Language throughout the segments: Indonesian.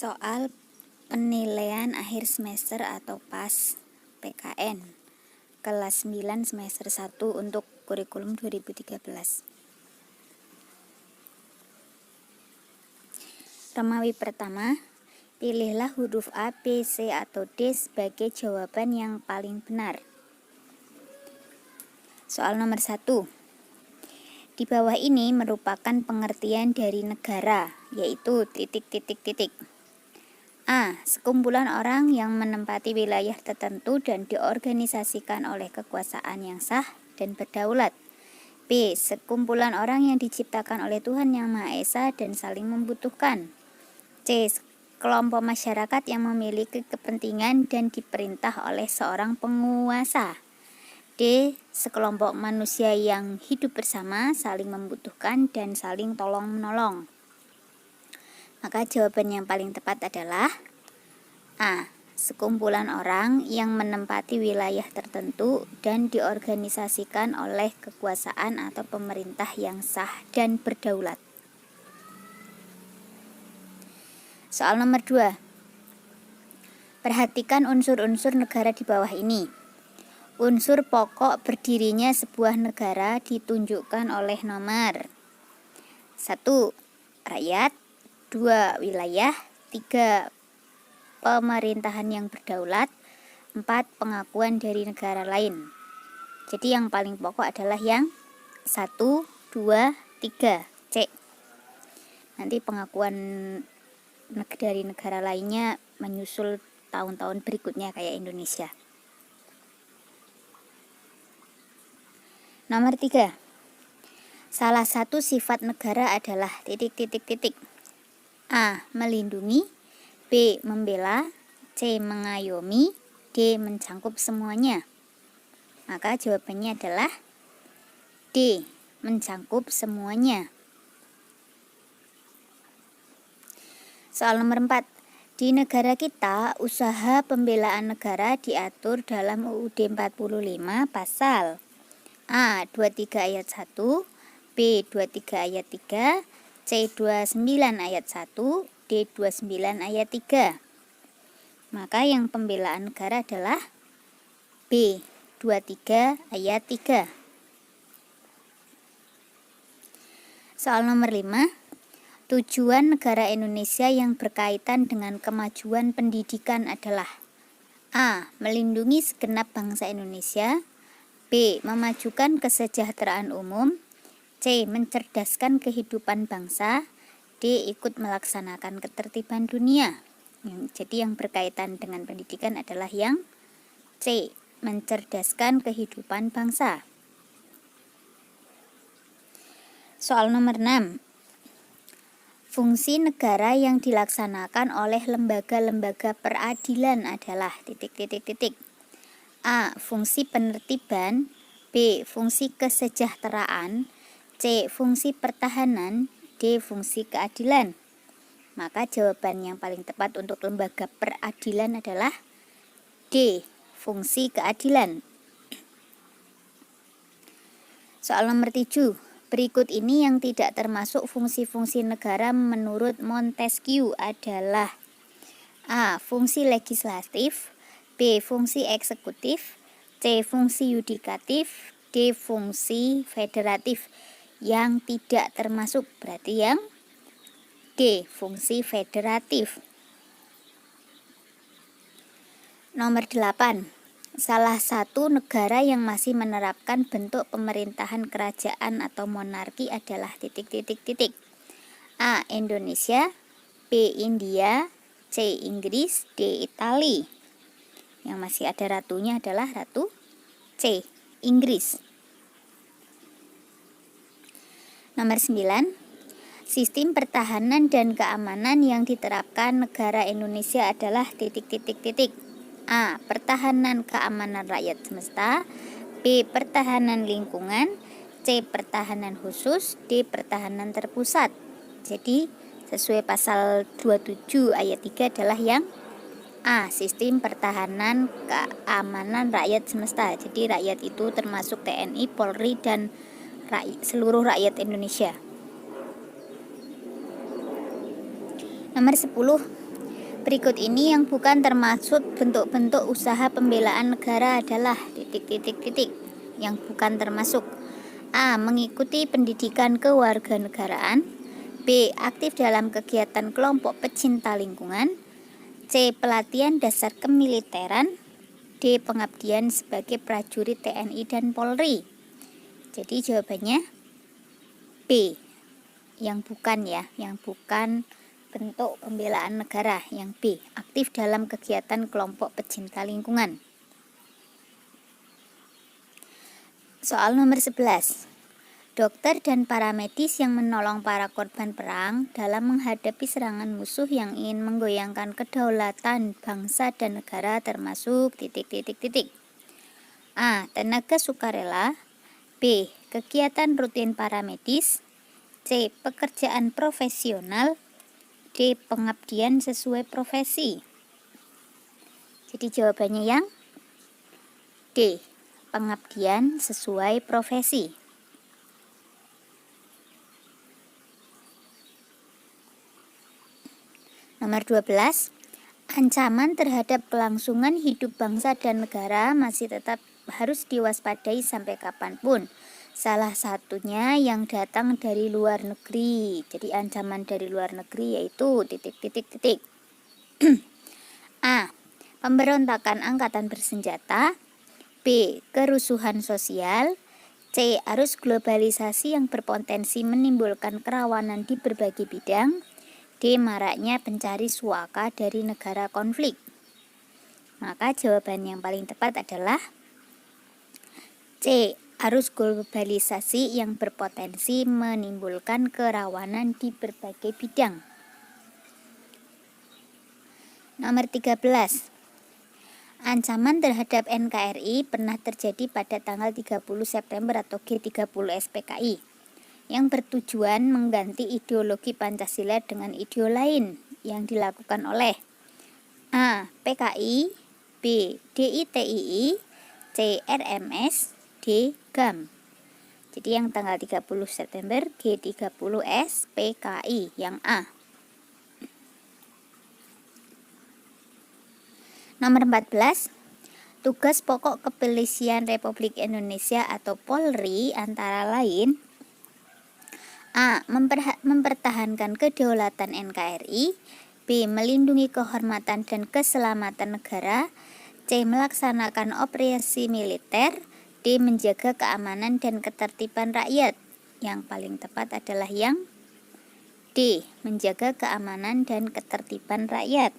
Soal penilaian akhir semester atau PAS PKN kelas 9 semester 1 untuk kurikulum 2013. Romawi pertama, pilihlah huruf A, B, C, atau D sebagai jawaban yang paling benar. Soal nomor 1. Di bawah ini merupakan pengertian dari negara, yaitu titik-titik-titik. A. Sekumpulan orang yang menempati wilayah tertentu dan diorganisasikan oleh kekuasaan yang sah dan berdaulat. B. Sekumpulan orang yang diciptakan oleh Tuhan Yang Maha Esa dan saling membutuhkan. C. Kelompok masyarakat yang memiliki kepentingan dan diperintah oleh seorang penguasa. D. Sekelompok manusia yang hidup bersama, saling membutuhkan dan saling tolong-menolong. Maka jawaban yang paling tepat adalah A. Sekumpulan orang yang menempati wilayah tertentu dan diorganisasikan oleh kekuasaan atau pemerintah yang sah dan berdaulat. Soal nomor 2. Perhatikan unsur-unsur negara di bawah ini. Unsur pokok berdirinya sebuah negara ditunjukkan oleh nomor 1. Rakyat, 2. Wilayah, 3. Pemerintahan yang berdaulat, 4. Pengakuan dari negara lain. Jadi yang paling pokok adalah yang 1, 2, 3, C. Nanti pengakuan dari negara lainnya menyusul tahun-tahun berikutnya kayak Indonesia. Nomor 3. Salah satu sifat negara adalah titik-titik-titik. A. Melindungi, B. Membela, C. Mengayomi, D. Mencangkup semuanya. Maka jawabannya adalah D. Mencangkup semuanya. Soal nomor 4. Di negara kita, usaha pembelaan negara diatur dalam UUD 45 pasal A. 23 ayat 1, B. 23 ayat 3, C. 29 ayat 1, D. 29 ayat 3. Maka yang pembelaan negara adalah B. 23 ayat 3. Soal nomor 5. Tujuan negara Indonesia yang berkaitan dengan kemajuan pendidikan adalah A. Melindungi segenap bangsa Indonesia, B. Memajukan kesejahteraan umum, C. Mencerdaskan kehidupan bangsa, D. Ikut melaksanakan ketertiban dunia. Jadi yang berkaitan dengan pendidikan adalah yang C. Mencerdaskan kehidupan bangsa. Soal nomor 6. Fungsi negara yang dilaksanakan oleh lembaga-lembaga peradilan adalah titik-titik-titik. A. Fungsi penertiban, B. Fungsi kesejahteraan, C. Fungsi pertahanan, D. Fungsi keadilan. Maka jawaban yang paling tepat untuk lembaga peradilan adalah D. Fungsi keadilan. Soal nomor 7. Berikut ini yang tidak termasuk fungsi-fungsi negara menurut Montesquieu adalah A. Fungsi legislatif, B. Fungsi eksekutif, C. Fungsi yudikatif, D. Fungsi federatif. Yang tidak termasuk berarti yang D. Fungsi federatif. Nomor 8. Salah satu negara yang masih menerapkan bentuk pemerintahan kerajaan atau monarki adalah titik-titik-titik. A. Indonesia, B. India, C. Inggris, D. Italia. Yang masih ada ratunya adalah Ratu C. Inggris. Nomor 9. Sistem pertahanan dan keamanan yang diterapkan negara Indonesia adalah titik-titik-titik. A. Pertahanan keamanan rakyat semesta, B. Pertahanan lingkungan, C. Pertahanan khusus, D. Pertahanan terpusat. Jadi sesuai pasal 27 ayat 3 adalah yang A. Sistem pertahanan keamanan rakyat semesta. Jadi rakyat itu termasuk TNI, Polri, dan seluruh rakyat Indonesia. Nomor 10. Berikut ini yang bukan termasuk bentuk-bentuk usaha pembelaan negara adalah titik. Yang bukan termasuk: A. Mengikuti pendidikan kewarganegaraan. B. Aktif dalam kegiatan kelompok pecinta lingkungan. C. Pelatihan dasar kemiliteran. D. Pengabdian sebagai prajurit TNI dan Polri. Jadi jawabannya B. Yang bukan ya, yang bukan bentuk pembelaan negara. Yang B. Aktif dalam kegiatan kelompok pecinta lingkungan. Soal nomor 11. Dokter dan para medis yang menolong para korban perang dalam menghadapi serangan musuh yang ingin menggoyangkan kedaulatan bangsa dan negara termasuk A. Tenaga sukarela. B. Kegiatan rutin para medis. C. Pekerjaan profesional. D. Pengabdian sesuai profesi. Jadi jawabannya yang D. Pengabdian sesuai profesi. Nomor 12. Ancaman terhadap kelangsungan hidup bangsa dan negara masih tetap harus diwaspadai sampai kapanpun. Salah satunya yang datang dari luar negeri. Jadi ancaman dari luar negeri yaitu A. Pemberontakan angkatan bersenjata. B. Kerusuhan sosial. C. Arus globalisasi yang berpotensi menimbulkan kerawanan di berbagai bidang. D. Maraknya pencari suaka dari negara konflik. Maka jawaban yang paling tepat adalah C. Arus globalisasi yang berpotensi menimbulkan kerawanan di berbagai bidang. Nomor 13. Ancaman terhadap NKRI pernah terjadi pada tanggal 30 September atau G30 SPKI yang bertujuan mengganti ideologi Pancasila dengan ideologi lain yang dilakukan oleh A. PKI, B. DITII, C. RMS, D. GAM. Jadi yang tanggal 30 September G30 SPKI yang A. Nomor 14. Tugas pokok Kepolisian Republik Indonesia atau Polri antara lain A. Mempertahankan kedaulatan NKRI. B. Melindungi kehormatan dan keselamatan negara. C. Melaksanakan operasi militer. D. Menjaga keamanan dan ketertiban rakyat. Yang paling tepat adalah yang D. Menjaga keamanan dan ketertiban rakyat.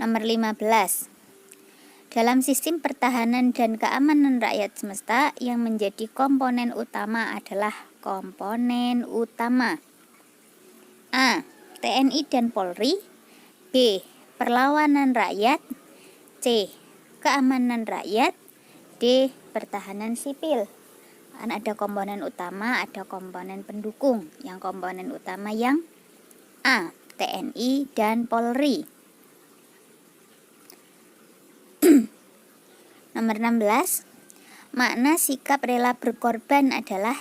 Nomor 15. Dalam sistem pertahanan dan keamanan rakyat semesta, yang menjadi komponen utama adalah komponen utama A. TNI dan Polri. B. Perlawanan rakyat. C. Keamanan rakyat. D. Pertahanan sipil. Kan ada komponen utama, ada komponen pendukung. Yang komponen utama yang A. TNI dan Polri. Nomor 16. Makna sikap rela berkorban adalah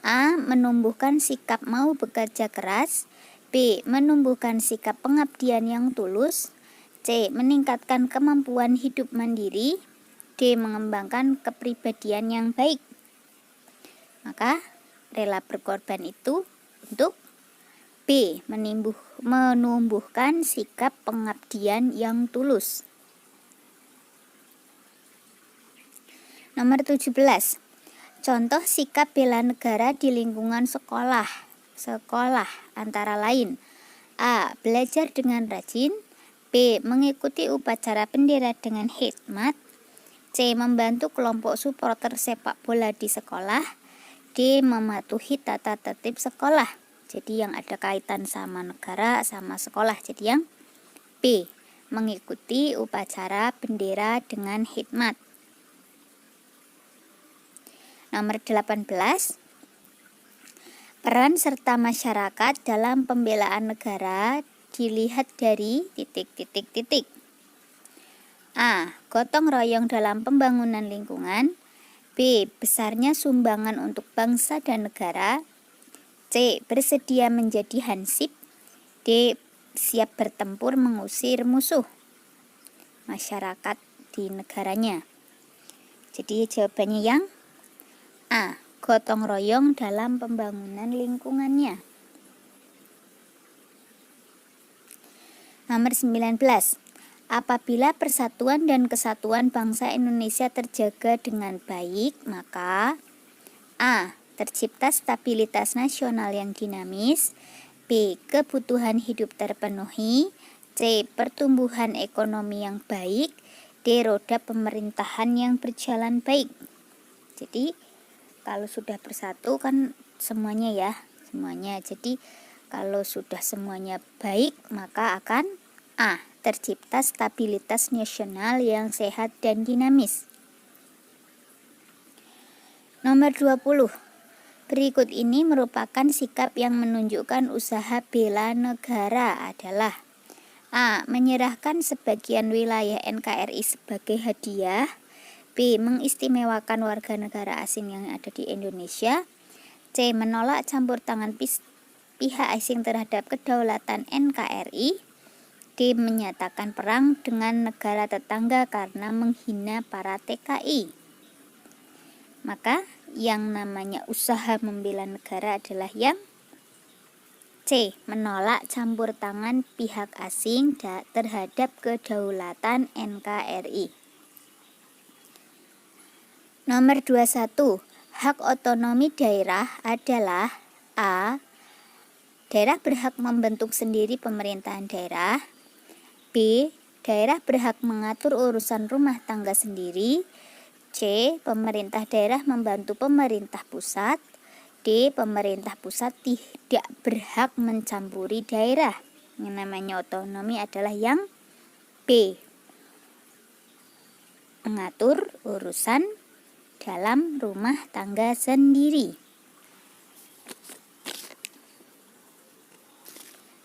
A. Menumbuhkan sikap mau bekerja keras. B. Menumbuhkan sikap pengabdian yang tulus. C. Meningkatkan kemampuan hidup mandiri. D. Mengembangkan kepribadian yang baik. Maka rela berkorban itu untuk B. Menumbuhkan sikap pengabdian yang tulus. Nomor 17. Contoh sikap bela negara di lingkungan sekolah antara lain A. Belajar dengan rajin. B. Mengikuti upacara bendera dengan hikmat. C. Membantu kelompok supporter sepak bola di sekolah. D. Mematuhi tata tertib sekolah. Jadi yang ada kaitan sama negara sama sekolah. Jadi yang B. Mengikuti upacara bendera dengan hikmat. Nomor 18. Peran serta masyarakat dalam pembelaan negara dilihat dari A. Gotong royong dalam pembangunan lingkungan. B. Besarnya sumbangan untuk bangsa dan negara. C. Bersedia menjadi hansip. D. Siap bertempur mengusir musuh masyarakat di negaranya. Jadi jawabannya yang A. Gotong royong dalam pembangunan lingkungannya. Nomor 19. Apabila persatuan dan kesatuan bangsa Indonesia terjaga dengan baik, maka A. Tercipta stabilitas nasional yang dinamis. B. Kebutuhan hidup terpenuhi. C. Pertumbuhan ekonomi yang baik. D. Roda pemerintahan yang berjalan baik. Jadi kalau sudah bersatu kan semuanya ya, semuanya. Jadi kalau sudah semuanya baik, maka akan A. Tercipta stabilitas nasional yang sehat dan dinamis. Nomor 20. Berikut ini merupakan sikap yang menunjukkan usaha bela negara adalah A. Menyerahkan sebagian wilayah NKRI sebagai hadiah. B. Mengistimewakan warga negara asing yang ada di Indonesia. C. Menolak campur tangan pihak asing terhadap kedaulatan NKRI. D. Menyatakan perang dengan negara tetangga karena menghina para TKI. Maka yang namanya usaha membela negara adalah yang C. Menolak campur tangan pihak asing terhadap kedaulatan NKRI. Nomor 21. Hak otonomi daerah adalah A. Daerah berhak membentuk sendiri pemerintahan daerah. B. Daerah berhak mengatur urusan rumah tangga sendiri. C. Pemerintah daerah membantu pemerintah pusat. D. Pemerintah pusat tidak berhak mencampuri daerah. Yang namanya otonomi adalah yang B. Mengatur urusan dalam rumah tangga sendiri.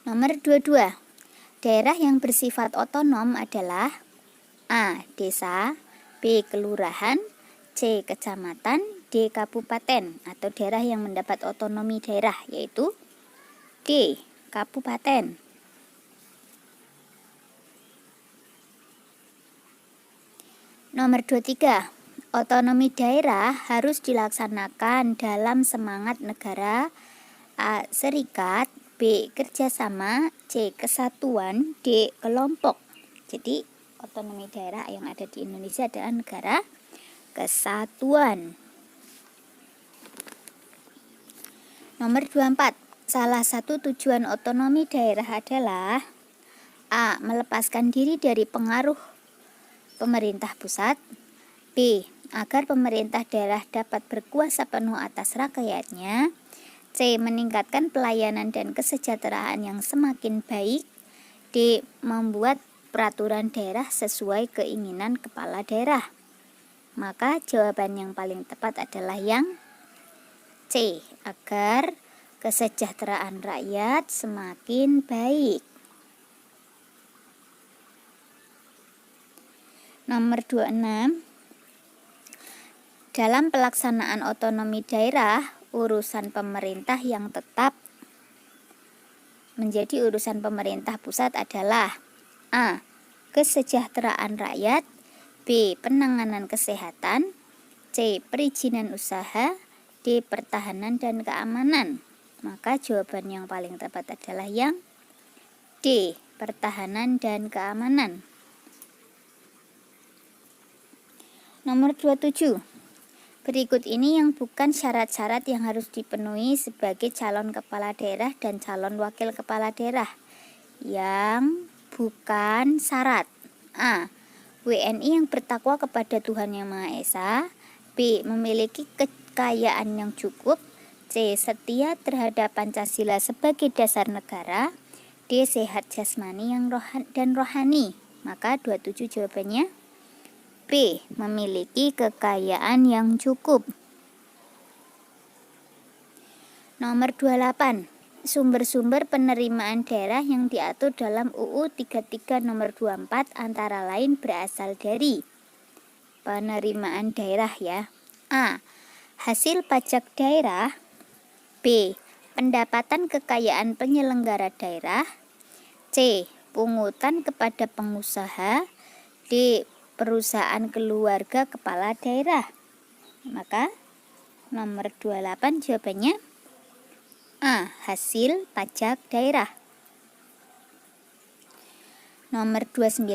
Nomor 22. Daerah yang bersifat otonom adalah A. Desa. B. Kelurahan. C. Kecamatan. D. Kabupaten. Atau daerah yang mendapat otonomi daerah, yaitu D. Kabupaten. Nomor 23. Otonomi daerah harus dilaksanakan dalam semangat negara. A. Serikat. B. Kerjasama. C. Kesatuan. D. Kelompok. Jadi otonomi daerah yang ada di Indonesia adalah negara kesatuan. Nomor 24. Salah satu tujuan otonomi daerah adalah A. Melepaskan diri dari pengaruh pemerintah pusat. B. Agar pemerintah daerah dapat berkuasa penuh atas rakyatnya. C. Meningkatkan pelayanan dan kesejahteraan yang semakin baik. D. Membuat peraturan daerah sesuai keinginan kepala daerah. Maka jawaban yang paling tepat adalah yang C. Agar kesejahteraan rakyat semakin baik. Nomor 26. Dalam pelaksanaan otonomi daerah, urusan pemerintah yang tetap menjadi urusan pemerintah pusat adalah A. Kesejahteraan rakyat. B. Penanganan kesehatan. C. Perizinan usaha. D. Pertahanan dan keamanan. Maka jawaban yang paling tepat adalah yang D. Pertahanan dan keamanan. Nomor 27. Berikut ini yang bukan syarat-syarat yang harus dipenuhi sebagai calon kepala daerah dan calon wakil kepala daerah. Yang bukan syarat. A. WNI yang bertakwa kepada Tuhan Yang Maha Esa. B. Memiliki kekayaan yang cukup. C. Setia terhadap Pancasila sebagai dasar negara. D. Sehat jasmani dan rohani. Maka 27 jawabannya B. Memiliki kekayaan yang cukup. Nomor 28. Sumber-sumber penerimaan daerah yang diatur dalam UU 33 nomor 24 antara lain berasal dari penerimaan daerah ya. A. Hasil pajak daerah. B. pendapatan kekayaan penyelenggara daerah. C. Pungutan kepada pengusaha. D. Perusahaan keluarga kepala daerah. Maka nomor 28 jawabannya A. Hasil pajak daerah. Nomor 29,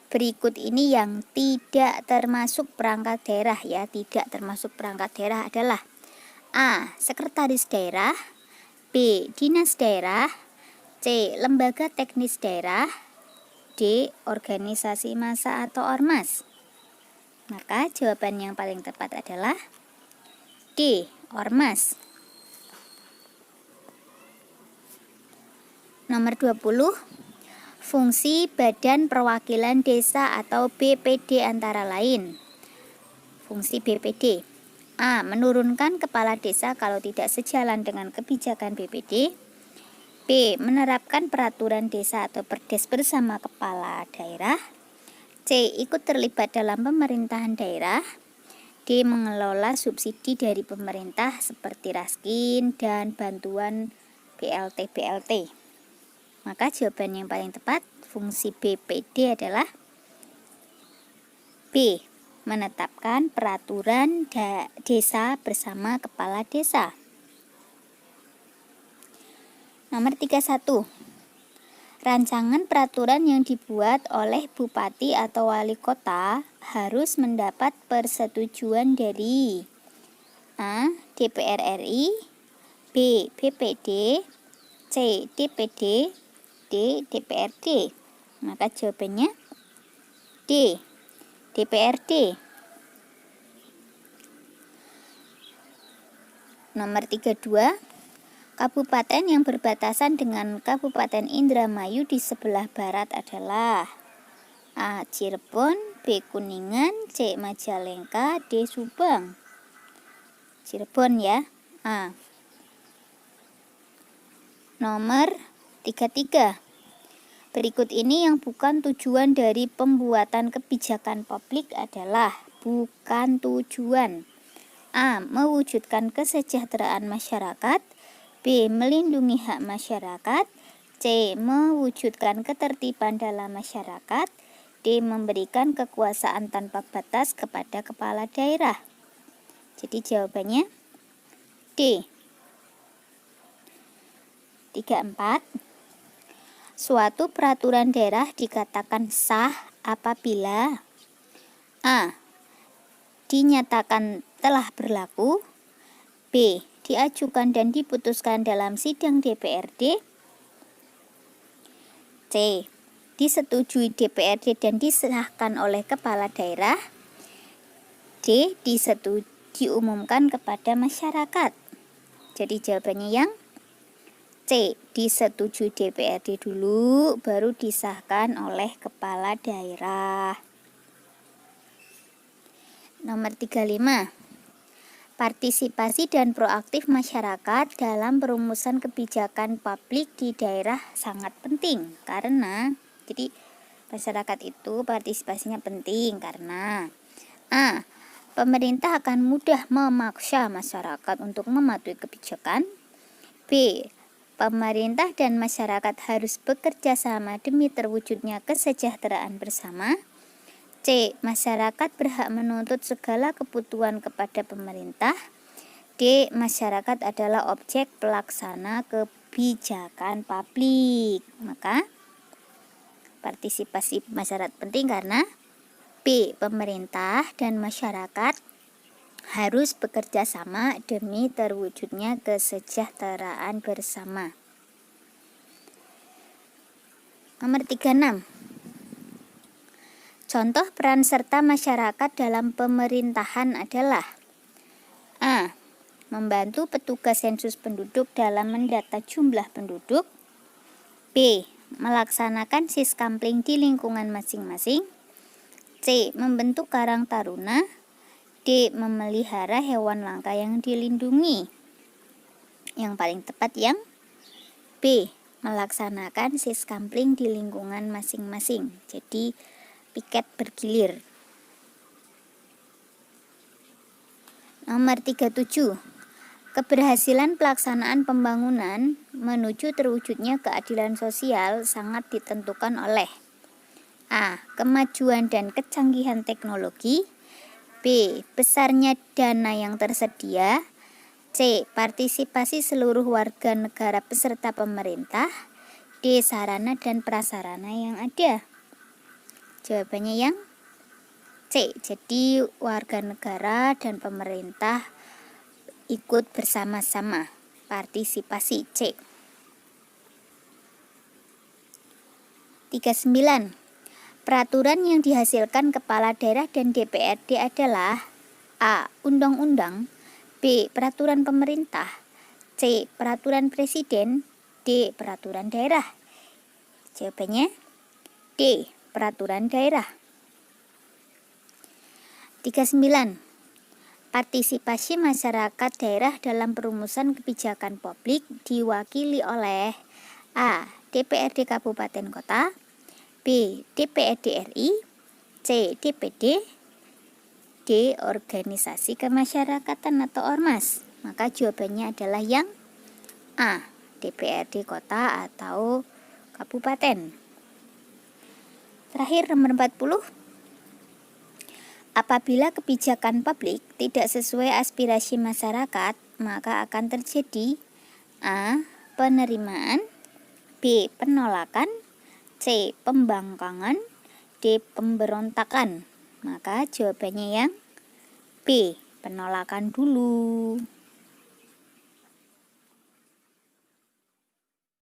berikut ini yang tidak termasuk perangkat daerah ya, tidak termasuk perangkat daerah adalah A. Sekretaris daerah, B. Dinas daerah, C. Lembaga teknis daerah, D. Organisasi massa atau ormas. Maka jawaban yang paling tepat adalah D. Ormas. Nomor 20, fungsi Badan Perwakilan Desa atau BPD antara lain. Fungsi BPD: A. Menurunkan kepala desa kalau tidak sejalan dengan kebijakan BPD. B. Menerapkan peraturan desa atau perdes bersama kepala daerah. C. Ikut terlibat dalam pemerintahan daerah. D. Mengelola subsidi dari pemerintah seperti raskin dan bantuan BLT. Maka jawaban yang paling tepat fungsi BPD adalah B. Menetapkan peraturan desa bersama kepala desa. Nomor 31. Rancangan peraturan yang dibuat oleh bupati atau wali kota harus mendapat persetujuan dari A. DPR RI, B. BPD, C. DPD, D. DPRD. Maka jawabannya D. DPRD. Nomor 32. Kabupaten yang berbatasan dengan Kabupaten Indramayu di sebelah barat adalah A. Cirebon, B. Kuningan, C. Majalengka, D. Subang. Cirebon ya. A. Nomor 33. Berikut ini yang bukan tujuan dari pembuatan kebijakan publik adalah bukan tujuan. A. Mewujudkan kesejahteraan masyarakat. B. Melindungi hak masyarakat. C. Mewujudkan ketertiban dalam masyarakat. D. Memberikan kekuasaan tanpa batas kepada kepala daerah. Jadi jawabannya D. 34. Suatu peraturan daerah dikatakan sah apabila A. Dinyatakan telah berlaku, B. Diajukan dan diputuskan dalam sidang DPRD, C. Disetujui DPRD dan disahkan oleh kepala daerah, D. Diumumkan kepada masyarakat. Jadi jawabannya yang C. Disetujui DPRD dulu, baru disahkan oleh kepala daerah. Nomor 35. Partisipasi dan proaktif masyarakat dalam perumusan kebijakan publik di daerah sangat penting. Karena, jadi masyarakat itu partisipasinya penting karena A. Pemerintah akan mudah memaksa masyarakat untuk mematuhi kebijakan. B. Pemerintah dan masyarakat harus bekerja sama demi terwujudnya kesejahteraan bersama. C. Masyarakat berhak menuntut segala kebutuhan kepada pemerintah. D. Masyarakat adalah objek pelaksana kebijakan publik. Maka partisipasi masyarakat penting karena B. Pemerintah dan masyarakat harus bekerja sama demi terwujudnya kesejahteraan bersama. Nomor 36. Contoh peran serta masyarakat dalam pemerintahan adalah A. Membantu petugas sensus penduduk dalam mendata jumlah penduduk. B. Melaksanakan siskampling di lingkungan masing-masing. C. Membentuk karang taruna. D. Memelihara hewan langka yang dilindungi. Yang paling tepat yang B. Melaksanakan siskampling di lingkungan masing-masing. Jadi piket bergilir. Nomor 37. Keberhasilan pelaksanaan pembangunan menuju terwujudnya keadilan sosial sangat ditentukan oleh A. Kemajuan dan kecanggihan teknologi, B. Besarnya dana yang tersedia, C. Partisipasi seluruh warga negara peserta pemerintah, D. Sarana dan prasarana yang ada. Jawabannya yang C. Jadi warga negara dan pemerintah ikut bersama-sama. Partisipasi C. 39. Peraturan yang dihasilkan kepala daerah dan DPRD adalah A. Undang-undang, B. Peraturan pemerintah, C. Peraturan presiden, D. Peraturan daerah. Jawabannya D. Peraturan daerah. 39. Partisipasi masyarakat daerah dalam perumusan kebijakan publik diwakili oleh A. DPRD Kabupaten Kota, B. DPRD RI, C. DPD, D. Organisasi kemasyarakatan atau ormas. Maka jawabannya adalah yang A. DPRD kota atau kabupaten. Terakhir nomor 40. Apabila kebijakan publik tidak sesuai aspirasi masyarakat, maka akan terjadi A. Penerimaan, B. Penolakan, C. Pembangkangan, D. Pemberontakan. Maka jawabannya yang B. Penolakan dulu.